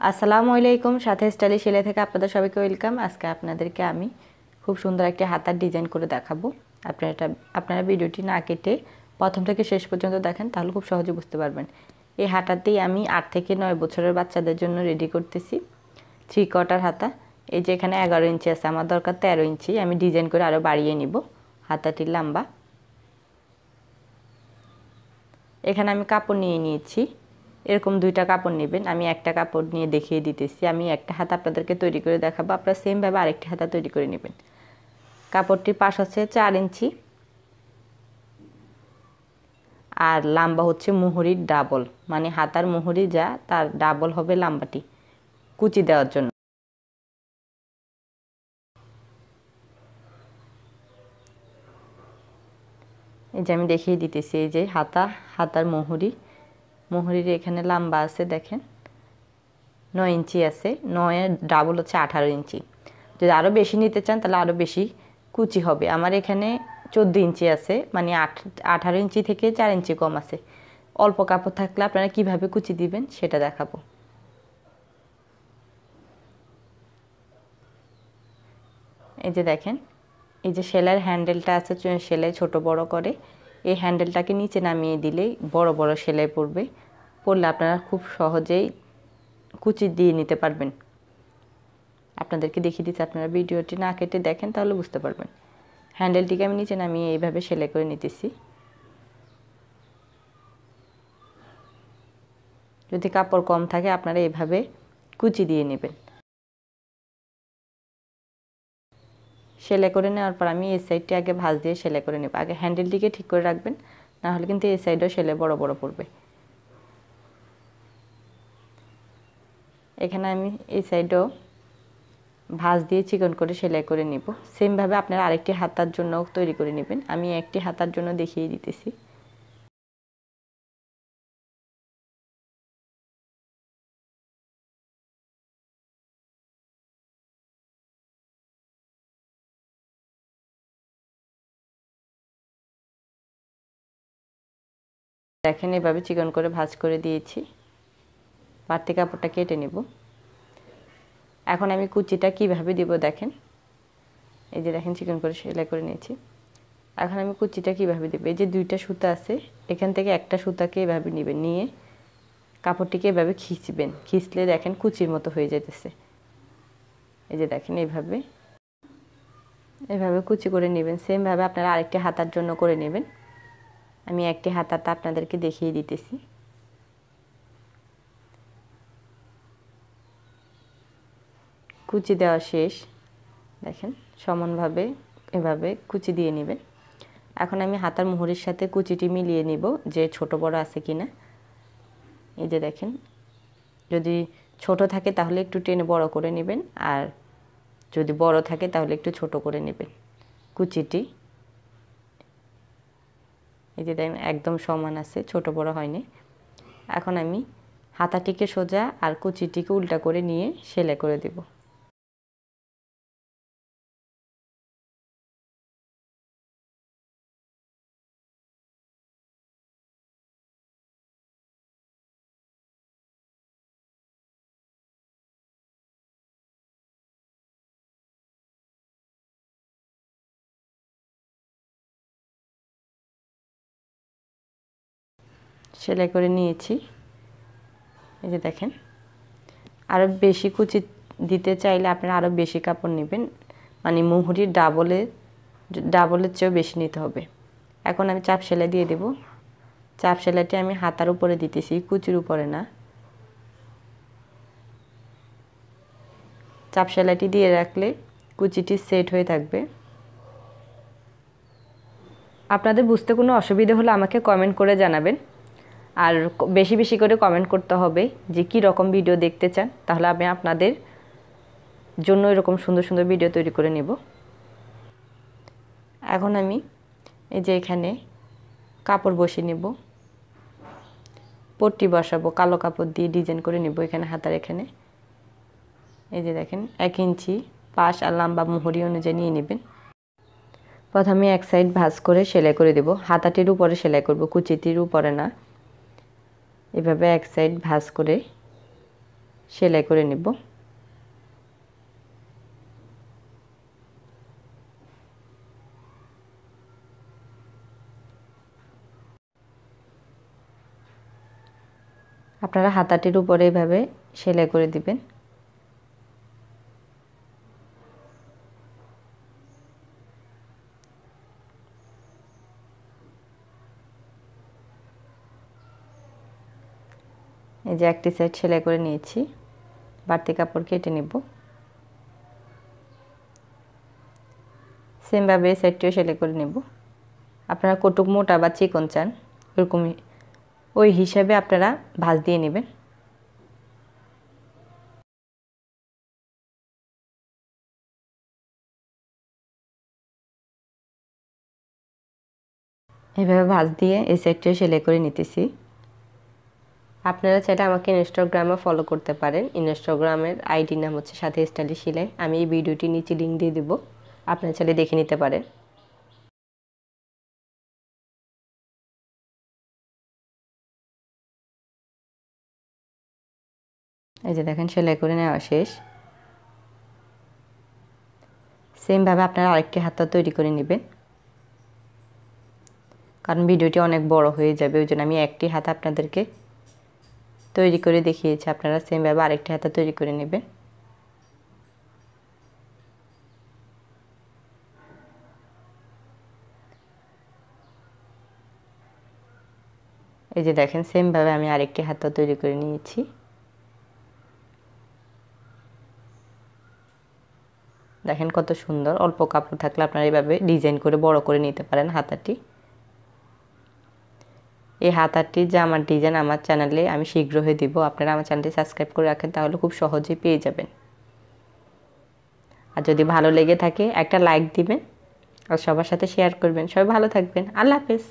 আসসালামু আলাইকুম, সাথে স্টাইলি সেলাই থেকে আপনাদের সবাইকে ওয়েলকাম। আজকে আপনাদেরকে আমি খুব সুন্দর একটি হাতার ডিজাইন করে দেখাবো। আপনারা ভিডিওটি না কেটে প্রথম থেকে শেষ পর্যন্ত দেখেন, তাহলে খুব সহজে বুঝতে পারবেন। এই হাতাতেই আমি 8 থেকে 9 বছরের বাচ্চাদের জন্য রেডি করতেছি 3 কোয়ার্টার হাতা। এই যে এখানে 11 ইঞ্চি আছে, আমার দরকার 13 ইঞ্চি। আমি ডিজাইন করে আরও বাড়িয়ে নিব হাতাটির লম্বা। এখানে আমি কাপড় নিয়ে নিয়েছি, এরকম 2টা কাপড় নেবেন। আমি একটা কাপড় নিয়ে দেখিয়ে দিতেছি। আমি একটা হাতা আপনাদেরকে তৈরি করে দেখাবো, আপনারা সেমভাবে আরেকটি হাতা তৈরি করে নেবেন। কাপড়টির পাশ হচ্ছে 4 ইঞ্চি আর লম্বা হচ্ছে মুহুরির ডাবল, মানে হাতার মুহুরি যা তার ডাবল হবে লম্বাটি কুচি দেওয়ার জন্য। এই যে আমি দেখিয়ে দিতেছি, এই যে হাতার মুহুরির এখানে লম্বা আছে দেখেন 9 ইঞ্চি আছে, 9-এর ডাবল হচ্ছে 18 ইঞ্চি। যদি আরও বেশি নিতে চান তাহলে আরও বেশি কুচি হবে। আমার এখানে 14 ইঞ্চি আছে, মানে 18 ইঞ্চি থেকে 4 ইঞ্চি কম আছে। অল্প কাপড় থাকলে আপনারা কিভাবে কুচি দিবেন সেটা দেখাবো। এই যে দেখেন, এই যে সেলাইয়ের হ্যান্ডেলটা আছে, সেলাই ছোট বড় করে এই হ্যান্ডেলটাকে নিচে নামিয়ে দিলেই বড় বড় সেলাই পড়লে আপনারা খুব সহজেই কুচি দিয়ে নিতে পারবেন। আপনাদেরকে দেখিয়ে দিচ্ছি, আপনারা ভিডিওটি না কেটে দেখেন তাহলে বুঝতে পারবেন। হ্যান্ডেলটিকে আমি নিচে নামিয়ে এইভাবে সেলাই করে নিতেছি। যদি কাপড় কম থাকে আপনারা এইভাবে কুচি দিয়ে নেবেন। সেলাই করে নেওয়ার পর আমি এই সাইডটি আগে ভাঁজ দিয়ে সেলাই করে নেব। আগে হ্যান্ডেলটিকে ঠিক করে রাখবেন, না হলে কিন্তু এই সাইডেও সেলাই বড় বড় পড়বে। এখানে আমি এই সাইডেও ভাঁজ দিয়ে চিকন করে সেলাই করে নিব। সেমভাবে আপনারা আরেকটি হাতার জন্য তৈরি করে নেবেন। আমি একটি হাতার জন্য দেখিয়ে দিতেছি। দেখেন এভাবে চিকন করে ভাঁজ করে দিয়েছি, বাড়তি কাপড়টা কেটে নেব। এখন আমি কুচিটা কিভাবে দিব দেখেন। এই যে দেখেন চিকন করে সেলাই করে নিয়েছি। এখন আমি কুচিটা কিভাবে দেব, এই যে 2টা সুতা আছে, এখান থেকে একটা সুতাকে এভাবে নেবেন, নিয়ে কাপড়টিকে এভাবে খিঁচবেন। খিঁচলে দেখেন কুচির মতো হয়ে যেতেছে। এই যে দেখেন এভাবে কুচি করে নেবেন। সেমভাবে আপনারা আরেকটি হাতার জন্য করে নেবেন। আমি একটি হাতাটা আপনাদেরকে দেখিয়ে দিতেছি। কুচি দেওয়া শেষ, দেখেন সমানভাবে এভাবে কুচি দিয়ে নেবেন। এখন আমি হাতার মুহুরির সাথে কুচিটি মিলিয়ে নিব যে ছোট বড় আছে কিনা। এই যে দেখেন, যদি ছোট থাকে তাহলে একটু টেনে বড় করে নেবেন, আর যদি বড় থাকে তাহলে একটু ছোট করে নেবেন কুচিটি। এই যে দেখেন একদম সমান আছে, ছোট বড় হয়নি। এখন আমি হাতাটিকে সোজা আর কুচিটিকে উল্টা করে নিয়ে সেলাই করে দেব। সেলাই করে নিয়েছি। এই যে দেখেন, আরও বেশি কুচি দিতে চাইলে আপনারা আরও বেশি কাপড় নেবেন, মানে মুহুরির ডাবলের চেয়েও বেশি নিতে হবে। এখন আমি চাপ সেলাই দিয়ে দেব। চাপ সেলাইটি আমি হাতার উপরে দিতেছি, কুচির উপরে না। চাপ সেলাইটি দিয়ে রাখলে কুচিটি সেট হয়ে থাকবে। আপনাদের বুঝতে কোনো অসুবিধা হলে আমাকে কমেন্ট করে জানাবেন, আর বেশি বেশি করে কমেন্ট করতে হবে যে কী রকম ভিডিও দেখতে চান, তাহলে আমি আপনাদের জন্য এরকম সুন্দর সুন্দর ভিডিও তৈরি করে নেব। এখন আমি এই যে এখানে কাপড় বসিয়ে নেব, পট্টি বসাবো, কালো কাপড় দিয়ে ডিজাইন করে নেব এখানে হাতার এখানে। এই যে দেখেন 1 ইঞ্চি পাশ আর লম্বা মুহুরি অনুযায়ী নিয়ে নেবেন। প্রথমে এক সাইড ভাঁজ করে সেলাই করে দেব। হাতাটির উপরে সেলাই করব, কুচিটির উপরে না। এভাবে এক সাইড ভাঁজ করে সেলাই করে নেব। আপনারা হাতাটির উপরে এভাবে সেলাই করে দিবেন। এই যে একটি সাইড সেলাই করে নিয়েছি, বাড়তি কাপড় কেটে নেব। সেমভাবে এই সাইডটিও সেলাই করে নেব। আপনারা কটুক মোটা বা চিকন চান ওরকমই ওই হিসাবে আপনারা ভাঁজ দিয়ে নেবেন। এভাবে ভাঁজ দিয়ে এই সাইডটিও সেলাই করে নিতেছি। আপনারা চাইলে আমাকে ইনস্টাগ্রামে ফলো করতে পারেন। ইনস্টাগ্রামের আইডি নাম হচ্ছে সাথে স্টাইলিশ সেলাই। আমি এই ভিডিওটি নিচে লিঙ্ক দিয়ে দেবো, আপনারা চাইলে দেখে নিতে পারেন। এই যে দেখেন সেলাই করে নেওয়া শেষ। সেমভাবে আপনারা আরেকটি হাতা তৈরি করে নেবেন, কারণ ভিডিওটি অনেক বড় হয়ে যাবে, ওই জন্য আমি একটি হাতা আপনাদেরকে তৈরি করে দেখিয়েছি। আপনারা সেমভাবে আরেকটি হাতা তৈরি করে নেবেন। এই যে দেখেন সেমভাবে আমি আরেকটি হাতা তৈরি করে নিয়েছি। দেখেন কত সুন্দর। অল্প কাপড় থাকলে আপনারা এইভাবে ডিজাইন করে বড় করে নিতে পারেন হাতাটি। এই হাতাটির জামার ডিজাইন আমার চ্যানেলে আমি শীঘ্রই দিব। আপনারা আমার চ্যানেলটি সাবস্ক্রাইব করে রাখেন, তাহলে খুব সহজেই পেয়ে যাবেন। আর যদি ভালো লেগে থাকে একটা লাইক দিবেন আর সবার সাথে শেয়ার করবেন। সবাই ভালো থাকবেন। আল্লাহ হাফেজ।